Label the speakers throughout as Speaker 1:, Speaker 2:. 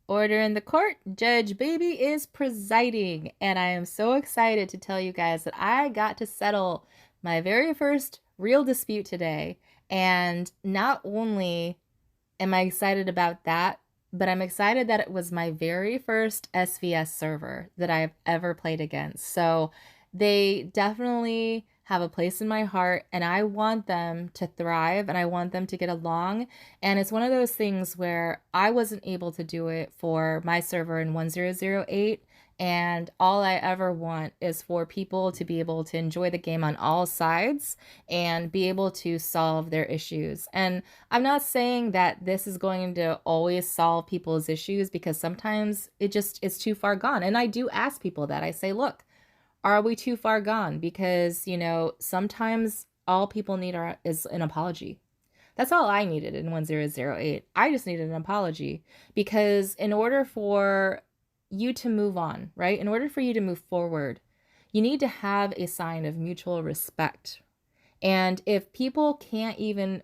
Speaker 1: Order in the court. Judge Baby is presiding, and I am so excited to tell you guys that I got to settle my very first real dispute today. And not only am I excited about that, but I'm excited that it was my very first SVS server that I've ever played against. So they definitely have a place in my heart, and I want them to thrive and I want them to get along. And it's one of those things where I wasn't able to do it for my server in 1008. And all I ever want is for people to be able to enjoy the game on all sides and be able to solve their issues. And I'm not saying that this is going to always solve people's issues, because sometimes it just is too far gone. And I do ask people that. I say, look, are we too far gone? Because, sometimes all people need is an apology. That's all I needed in 1008. I just needed an apology, because in order for you to move on, right? In order for you to move forward, you need to have a sign of mutual respect. And if people can't even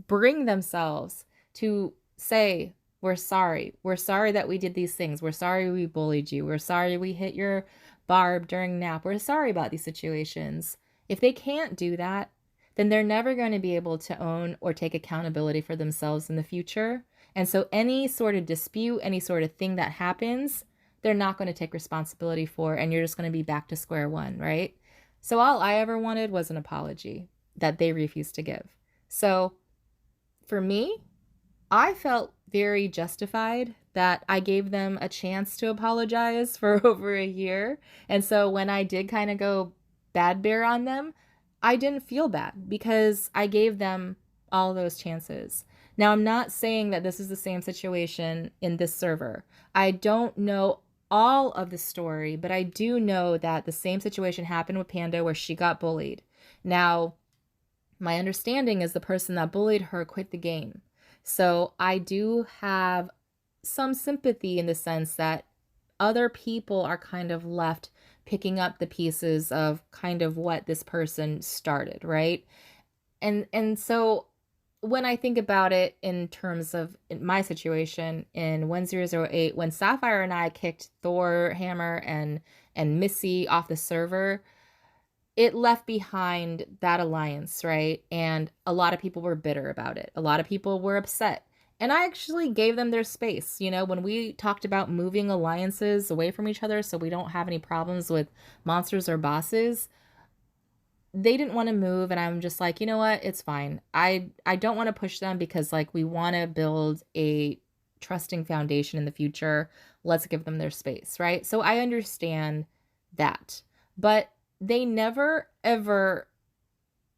Speaker 1: bring themselves to say, we're sorry. We're sorry that we did these things. We're sorry we bullied you. We're sorry we hit your barb during nap. We're sorry about these situations. If they can't do that, then they're never going to be able to own or take accountability for themselves in the future. And so any sort of dispute, any sort of thing that happens, they're not going to take responsibility for, and you're just going to be back to square one, right? So all I ever wanted was an apology that they refused to give. So for me, I felt very justified that I gave them a chance to apologize for over a year. And so when I did kind of go bad bear on them, I didn't feel bad because I gave them all those chances. Now, I'm not saying that this is the same situation in this server. I don't know all of the story, but I do know that the same situation happened with Panda where she got bullied. Now, my understanding is the person that bullied her quit the game. So I do have some sympathy in the sense that other people are kind of left picking up the pieces of kind of what this person started, right? And so when I think about it in terms of my situation in 1008, when Sapphire and I kicked Thor, Hammer, and Missy off the server, it left behind that alliance, right? And a lot of people were bitter about it. A lot of people were upset. And I actually gave them their space. When we talked about moving alliances away from each other so we don't have any problems with monsters or bosses, they didn't want to move. And I'm just like, you know what? It's fine. I don't want to push them because, like, we want to build a trusting foundation in the future. Let's give them their space, right? So I understand that. But they never ever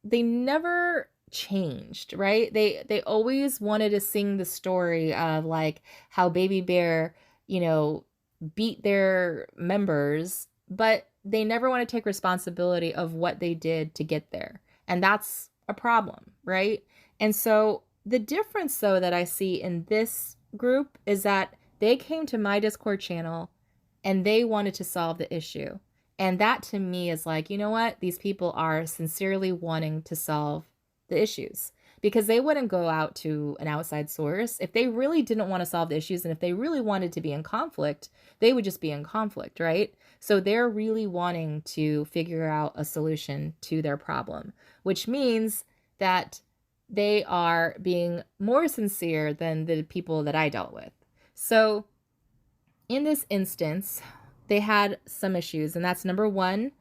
Speaker 1: they never changed, right? They always wanted to sing the story of like how Baby Bear, beat their members, but they never want to take responsibility of what they did to get there. And that's a problem, right? And so the difference though that I see in this group is that they came to my Discord channel and they wanted to solve the issue. And that to me is like, you know what? These people are sincerely wanting to solve the issues, because they wouldn't go out to an outside source. If they really didn't want to solve the issues and if they really wanted to be in conflict, they would just be in conflict, right? So they're really wanting to figure out a solution to their problem, which means that they are being more sincere than the people that I dealt with. So in this instance, they had some issues, and that's number one.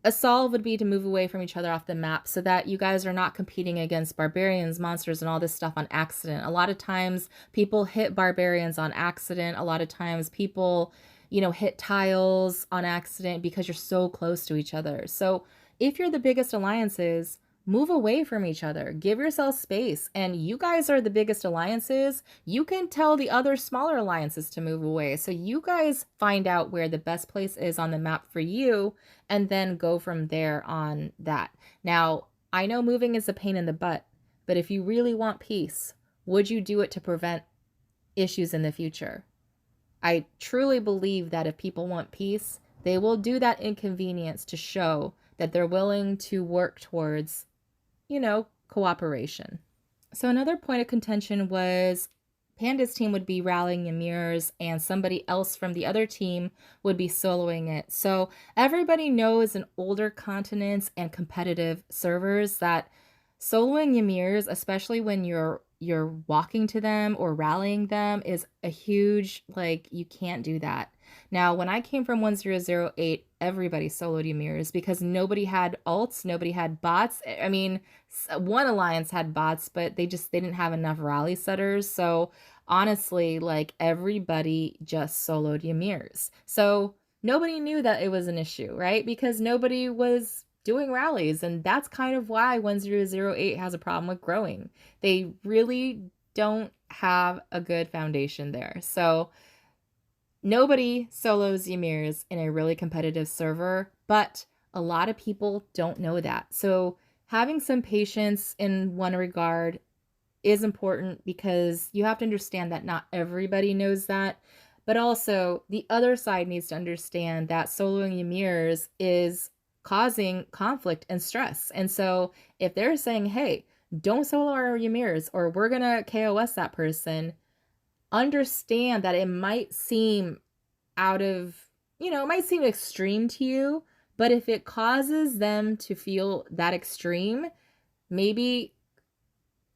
Speaker 1: A solve would be to move away from each other off the map so that you guys are not competing against barbarians, monsters, and all this stuff on accident. A lot of times people hit barbarians on accident. A lot of times people, hit tiles on accident because you're so close to each other. So if you're the biggest alliances, move away from each other. Give yourself space. And you guys are the biggest alliances. You can tell the other smaller alliances to move away. So you guys find out where the best place is on the map for you and then go from there on that. Now, I know moving is a pain in the butt, but if you really want peace, would you do it to prevent issues in the future? I truly believe that if people want peace, they will do that inconvenience to show that they're willing to work towards cooperation. So another point of contention was Panda's team would be rallying Ymir's and somebody else from the other team would be soloing it. So everybody knows in older continents and competitive servers that soloing Ymir's, especially when you're walking to them or rallying them, is a huge, like, you can't do that. Now, when I came from 1008, everybody soloed Ymir's because nobody had ults, nobody had bots. I mean, one alliance had bots, but they didn't have enough rally setters. So honestly, like, everybody just soloed Ymir's. So nobody knew that it was an issue, right? Because nobody was doing rallies, and that's kind of why 1008 has a problem with growing. They really don't have a good foundation there. So nobody solos Ymir's in a really competitive server, but a lot of people don't know that. So having some patience in one regard is important because you have to understand that not everybody knows that. But also, the other side needs to understand that soloing Ymir's is causing conflict and stress. And so if they're saying, hey, don't solo our Ymir's or we're going to KOS that person, understand that it might seem out of, it might seem extreme to you, but if it causes them to feel that extreme, maybe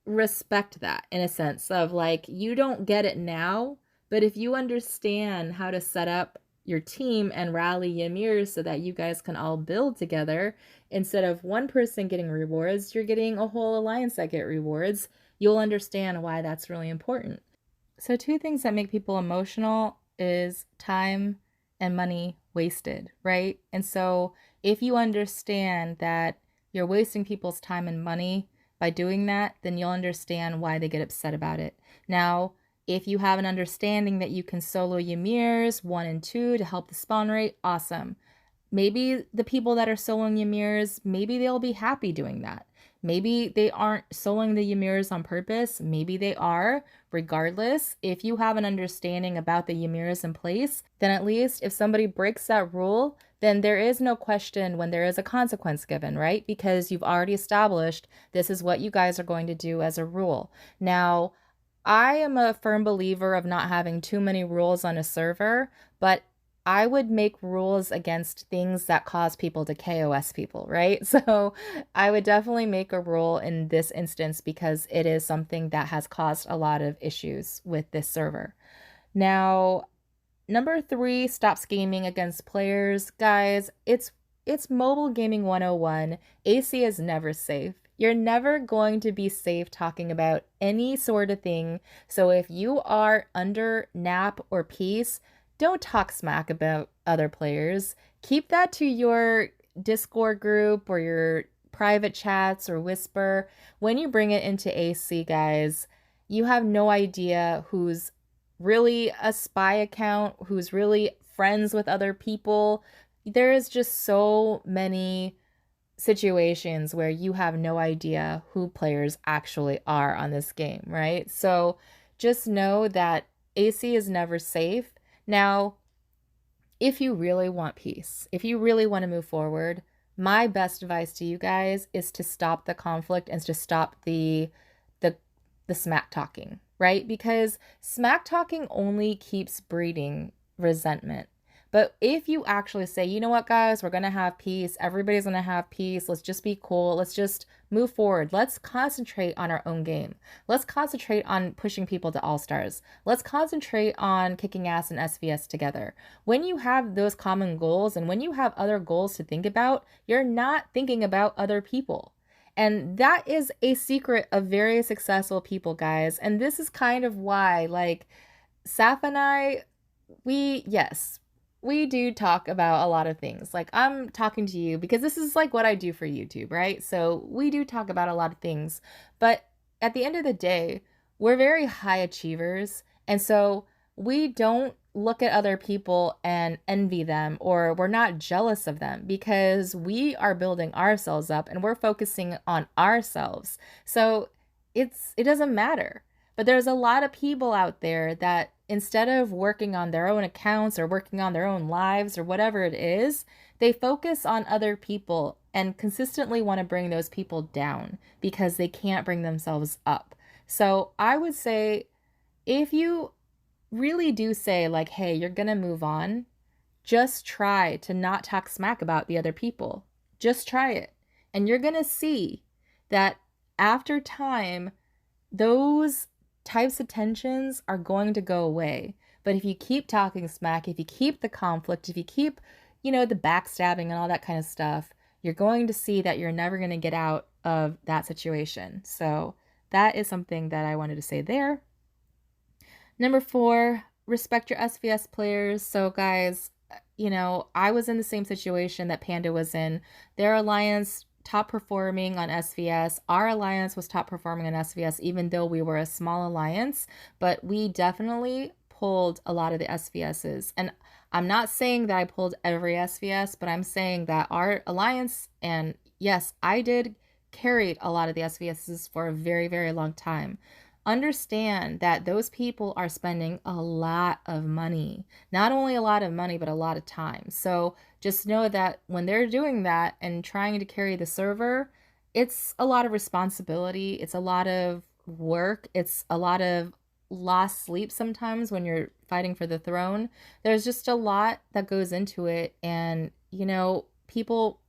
Speaker 1: respect that in a sense of like, you don't get it now, but if you understand how to set up your team and rally Ymir's so that you guys can all build together, instead of one person getting rewards, you're getting a whole alliance that get rewards, you'll understand why that's really important. So two things that make people emotional is time and money wasted, right? And so if you understand that you're wasting people's time and money by doing that, then you'll understand why they get upset about it. Now, if you have an understanding that you can solo Ymir's 1 and 2 to help the spawn rate, awesome. Maybe the people that are soloing Ymir's, maybe they'll be happy doing that. Maybe they aren't soloing the Ymir's on purpose. Maybe they are. Regardless, if you have an understanding about the Ymir's in place, then at least if somebody breaks that rule, then there is no question when there is a consequence given, right? Because you've already established this is what you guys are going to do as a rule. Now, I am a firm believer of not having too many rules on a server, but I would make rules against things that cause people to KOS people, right? So I would definitely make a rule in this instance because it is something that has caused a lot of issues with this server. Now, number 3, stop scheming against players. Guys, it's mobile gaming 101. AC is never safe. You're never going to be safe talking about any sort of thing. So if you are under nap or peace, don't talk smack about other players. Keep that to your Discord group or your private chats or whisper. When you bring it into AC, guys, you have no idea who's really a spy account, who's really friends with other people. There is just so many situations where you have no idea who players actually are on this game, right? So just know that AC is never safe. Now, if you really want peace, if you really want to move forward, my best advice to you guys is to stop the conflict and to stop the smack talking, right? Because smack talking only keeps breeding resentment. But if you actually say, you know what, guys, we're going to have peace. Everybody's going to have peace. Let's just be cool. Let's just move forward. Let's concentrate on our own game. Let's concentrate on pushing people to all-stars. Let's concentrate on kicking ass in SVS together. When you have those common goals and when you have other goals to think about, you're not thinking about other people. And that is a secret of very successful people, guys. And this is kind of why, like, Saf and I, we do talk about a lot of things. Like, I'm talking to you because this is like what I do for YouTube, right? So we do talk about a lot of things. But at the end of the day, we're very high achievers. And so we don't look at other people and envy them, or we're not jealous of them because we are building ourselves up and we're focusing on ourselves. So it doesn't matter. But there's a lot of people out there that instead of working on their own accounts or working on their own lives or whatever it is, they focus on other people and consistently want to bring those people down because they can't bring themselves up. So I would say if you really do say, like, hey, you're gonna move on, just try to not talk smack about the other people. Just try it. And you're gonna see that after time, those types of tensions are going to go away. But if you keep talking smack, if you keep the conflict, if you keep, the backstabbing and all that kind of stuff, you're going to see that you're never going to get out of that situation. So that is something that I wanted to say there. Number 4, respect your SVS players. So guys, I was in the same situation that Panda was in. Their alliance top performing on SVS. Our alliance was top performing on SVS, even though we were a small alliance, but we definitely pulled a lot of the SVSs. And I'm not saying that I pulled every SVS, but I'm saying that our alliance, and yes, I did carry a lot of the SVSs for a very, very long time. Understand that those people are spending a lot of money. Not only a lot of money, but a lot of time. So just know that when they're doing that and trying to carry the server, it's a lot of responsibility. It's a lot of work. It's a lot of lost sleep sometimes when you're fighting for the throne. There's just a lot that goes into it. And, people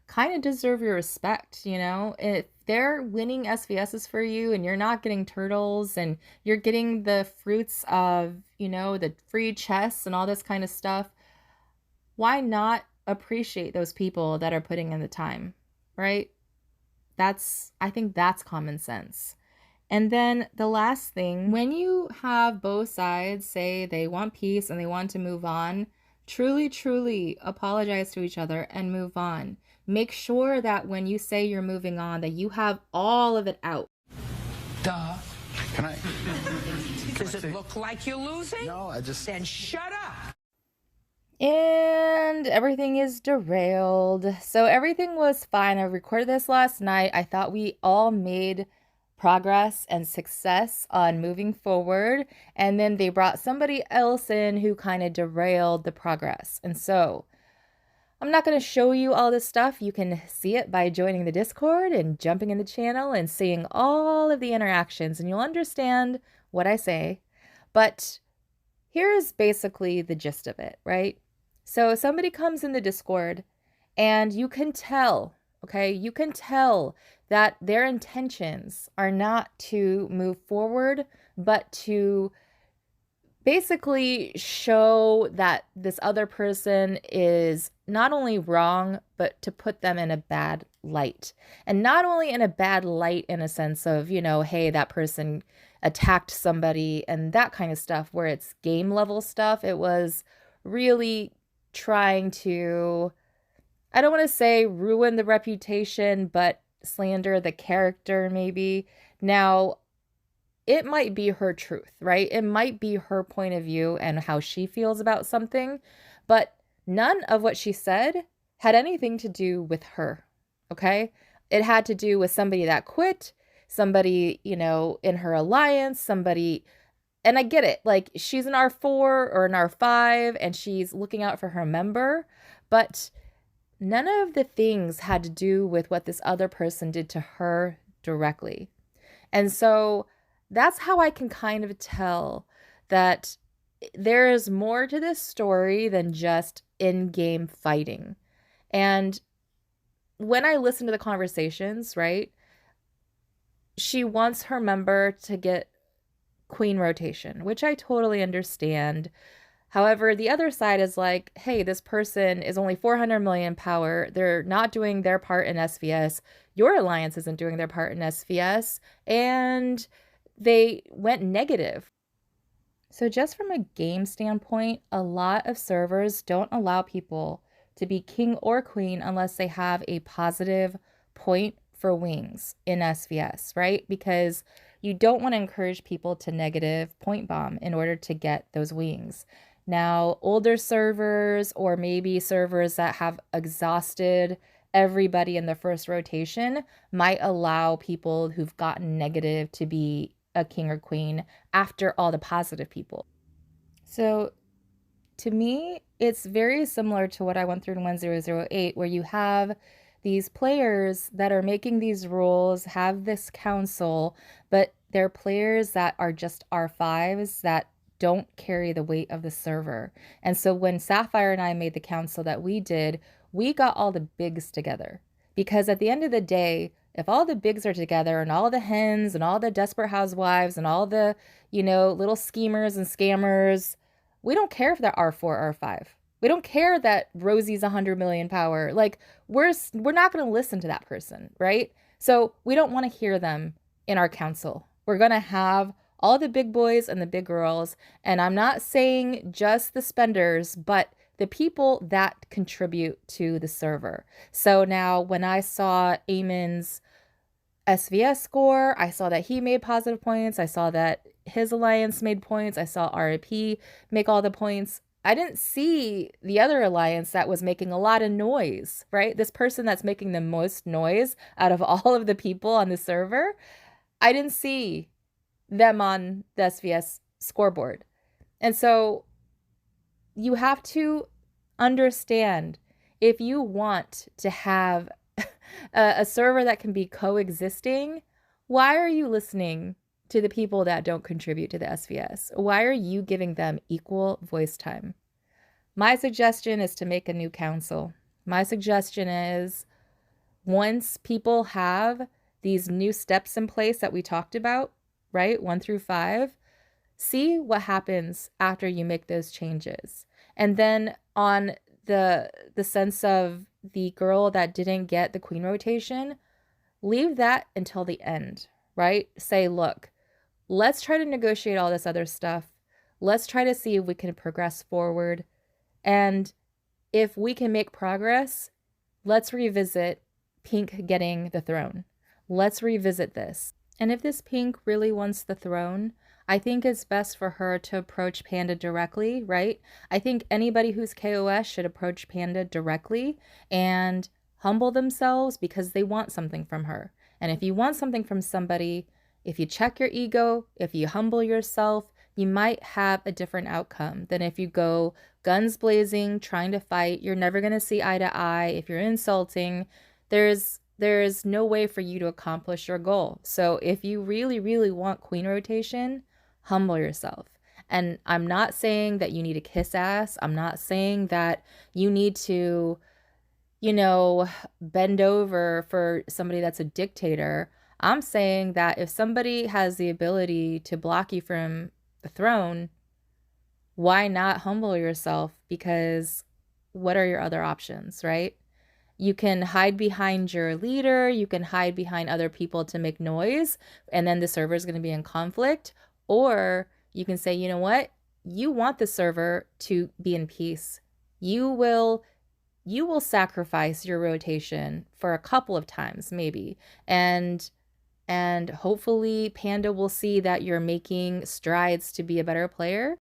Speaker 1: kind of deserve your respect, If they're winning SVSs for you and you're not getting turtles and you're getting the fruits of, the free chests and all this kind of stuff, why not appreciate those people that are putting in the time, right? I think that's common sense. And then the last thing, when you have both sides say they want peace and they want to move on, truly, truly apologize to each other and move on. Make sure that when you say you're moving on, that you have all of it out.
Speaker 2: Duh.
Speaker 3: Can I?
Speaker 2: Does it look like you're losing?
Speaker 3: No,
Speaker 2: Then shut up.
Speaker 1: And everything is derailed. So everything was fine. I recorded this last night. I thought we all made progress and success on moving forward. And then they brought somebody else in who kind of derailed the progress. And so I'm not going to show you all this stuff. You can see it by joining the Discord and jumping in the channel and seeing all of the interactions, and you'll understand what I say. But here's basically the gist of it, right? So somebody comes in the Discord and you can tell, okay? You can tell that their intentions are not to move forward, but to basically show that this other person is not only wrong, but to put them in a bad light. And not only in a bad light in a sense of, hey, that person attacked somebody and that kind of stuff where it's game level stuff. It was really trying to, I don't want to say ruin the reputation, but slander the character maybe. Now, it might be her truth, right? It might be her point of view and how she feels about something, but none of what she said had anything to do with her, okay? It had to do with somebody that quit, somebody, in her alliance, somebody, and I get it, like she's an R4 or an R5 and she's looking out for her member, but none of the things had to do with what this other person did to her directly. And so that's how I can kind of tell that there is more to this story than just in-game fighting. And when I listen to the conversations, right, she wants her member to get queen rotation, which I totally understand. However, the other side is like, hey, this person is only 400 million power. They're not doing their part in SVS. Your alliance isn't doing their part in SVS. And they went negative. So just from a game standpoint, a lot of servers don't allow people to be king or queen unless they have a positive point for wings in SVS, right? Because you don't want to encourage people to negative point bomb in order to get those wings. Now, older servers or maybe servers that have exhausted everybody in the first rotation might allow people who've gotten negative to be a king or queen after all the positive people. So to me, it's very similar to what I went through in 1008, where you have these players that are making these rules, have this council, but They're players that are just R5s that don't carry the weight of the server. And so when Sapphire and I made the council that we did, we got all the bigs together. Because at the end of the day, if all the bigs are together and all the hens and all the desperate housewives and all the, little schemers and scammers, we don't care if they're R4, R5. We don't care that Rosie's 100 million power. Like we're not going to listen to that person, right? So we don't want to hear them in our council. We're going to have all the big boys and the big girls, and I'm not saying just the spenders, but the people that contribute to the server. So now when I saw Eamon's SVS score, I saw that he made positive points. I saw that his alliance made points. I saw RIP make all the points. I didn't see the other alliance that was making a lot of noise, right? This person that's making the most noise out of all of the people on the server, I didn't see them on the SVS scoreboard. And so you have to understand, if you want to have a server that can be coexisting, why are you listening to the people that don't contribute to the SVS? Why are you giving them equal voice time? My suggestion is to make a new council. My suggestion is, once people have these new steps in place that we talked about, right, 1 through 5, see what happens after you make those changes. And then on the sense of the girl that didn't get the queen rotation, leave that until the end, right? Say, look, let's try to negotiate all this other stuff. Let's try to see if we can progress forward. And if we can make progress, let's revisit Pink getting the throne. Let's revisit this. And if this Pink really wants the throne, I think it's best for her to approach Panda directly, right? I think anybody who's KOS should approach Panda directly and humble themselves because they want something from her. And if you want something from somebody, if you check your ego, if you humble yourself, you might have a different outcome than if you go guns blazing, trying to fight. You're never going to see eye to eye. If you're insulting, there's no way for you to accomplish your goal. So if you really, really want queen rotation, humble yourself. And I'm not saying that you need to kiss ass. I'm not saying that you need to, bend over for somebody that's a dictator. I'm saying that if somebody has the ability to block you from the throne, why not humble yourself? Because what are your other options, right? You can hide behind your leader, you can hide behind other people to make noise, and then the server is going to be in conflict. Or you can say, you know what? You want the server to be in peace. You will sacrifice your rotation for a couple of times, maybe. And hopefully Panda will see that you're making strides to be a better player.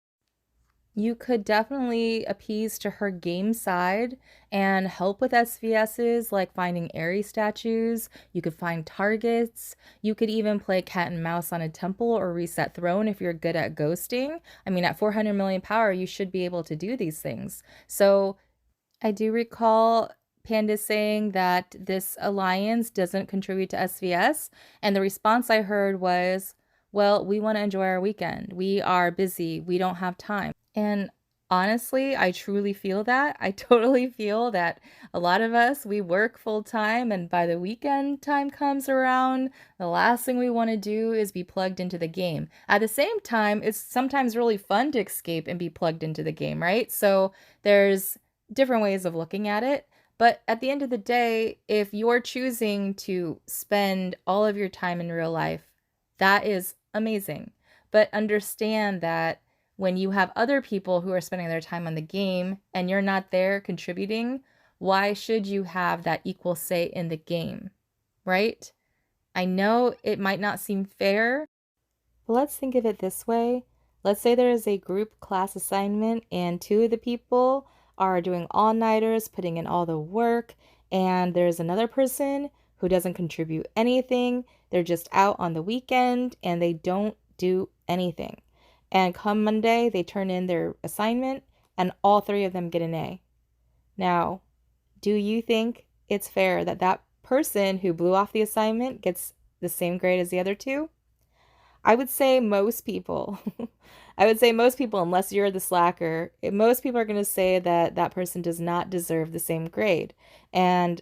Speaker 1: You could definitely appease to her game side and help with SVSs like finding Aerie statues. You could find targets. You could even play cat and mouse on a temple or reset throne if you're good at ghosting. I mean, at 400 million power, you should be able to do these things. So I do recall Panda saying that this alliance doesn't contribute to SVS. And the response I heard was, well, we want to enjoy our weekend. We are busy. We don't have time. And honestly, I truly feel that. I totally feel that a lot of us, we work full time, and by the weekend time comes around, the last thing we want to do is be plugged into the game. At the same time, it's sometimes really fun to escape and be plugged into the game, right? So there's different ways of looking at it. But at the end of the day, if you're choosing to spend all of your time in real life, that is amazing. But understand that when you have other people who are spending their time on the game and you're not there contributing, why should you have that equal say in the game, right? I know it might not seem fair, but let's think of it this way. Let's say there is a group class assignment and 2 of the people are doing all-nighters, putting in all the work, and there's another person who doesn't contribute anything. They're just out on the weekend and they don't do anything. And come Monday, they turn in their assignment and all 3 of them get an A. Now, do you think it's fair that that person who blew off the assignment gets the same grade as the other 2? I would say most people. I would say most people, unless you're the slacker, most people are going to say that that person does not deserve the same grade. And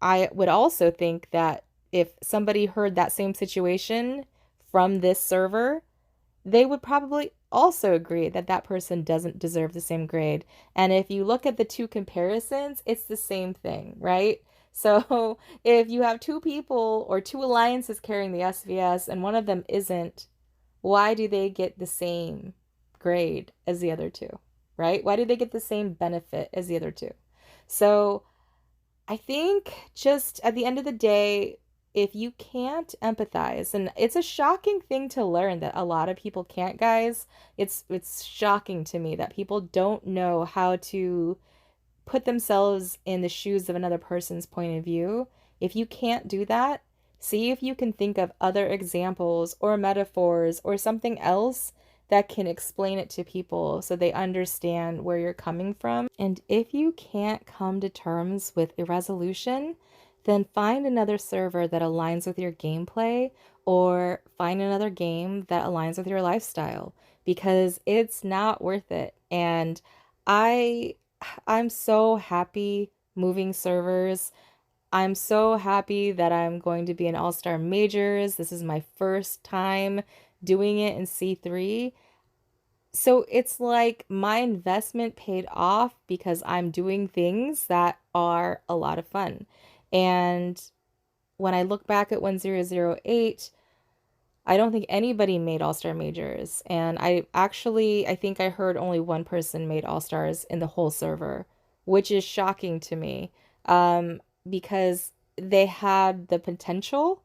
Speaker 1: I would also think that if somebody heard that same situation from this server, they would probably also agree that that person doesn't deserve the same grade. And if you look at the two comparisons, it's the same thing, right? So if you have two people or two alliances carrying the SVS and one of them isn't, why do they get the same grade as the other two, right? Why do they get the same benefit as the other two? So I think just at the end of the day, if you can't empathize, and it's a shocking thing to learn that a lot of people can't, guys. It's shocking to me that people don't know how to put themselves in the shoes of another person's point of view. If you can't do that, see if you can think of other examples or metaphors or something else that can explain it to people so they understand where you're coming from. And if you can't come to terms with a resolution, then find another server that aligns with your gameplay or find another game that aligns with your lifestyle because it's not worth it. And I I'm so happy moving servers. I'm so happy that I'm going to be in All-Star Majors. This is my first time doing it in C3. So it's like my investment paid off because I'm doing things that are a lot of fun. And when I look back at 1008, I don't think anybody made All-Star Majors. And I think I heard only one person made All-Stars in the whole server, which is shocking to me. Because they had the potential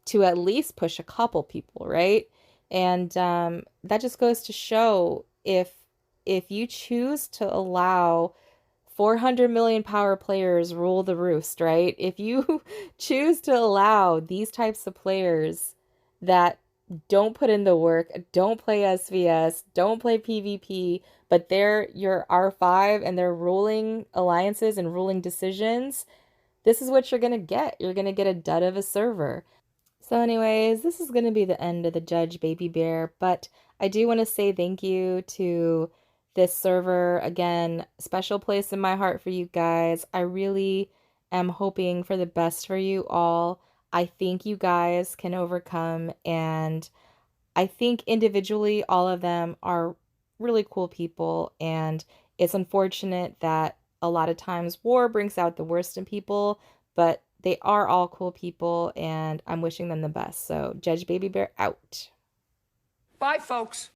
Speaker 1: to at least push a couple people, right? And that just goes to show if you choose to allow 400 million power players rule the roost, right? If you choose to allow these types of players that don't put in the work, don't play SVS, don't play PvP, but they're your R5 and they're ruling alliances and ruling decisions, this is what you're going to get. You're going to get a dud of a server. So, anyways, this is going to be the end of the Judge Baby Bear, but I do want to say thank you to this server. Again, special place in my heart for you guys. I really am hoping for the best for you all. I think you guys can overcome, and I think individually, all of them are really cool people, and it's unfortunate that a lot of times war brings out the worst in people, but they are all cool people, and I'm wishing them the best. So, Judge Baby Bear out.
Speaker 2: Bye, folks.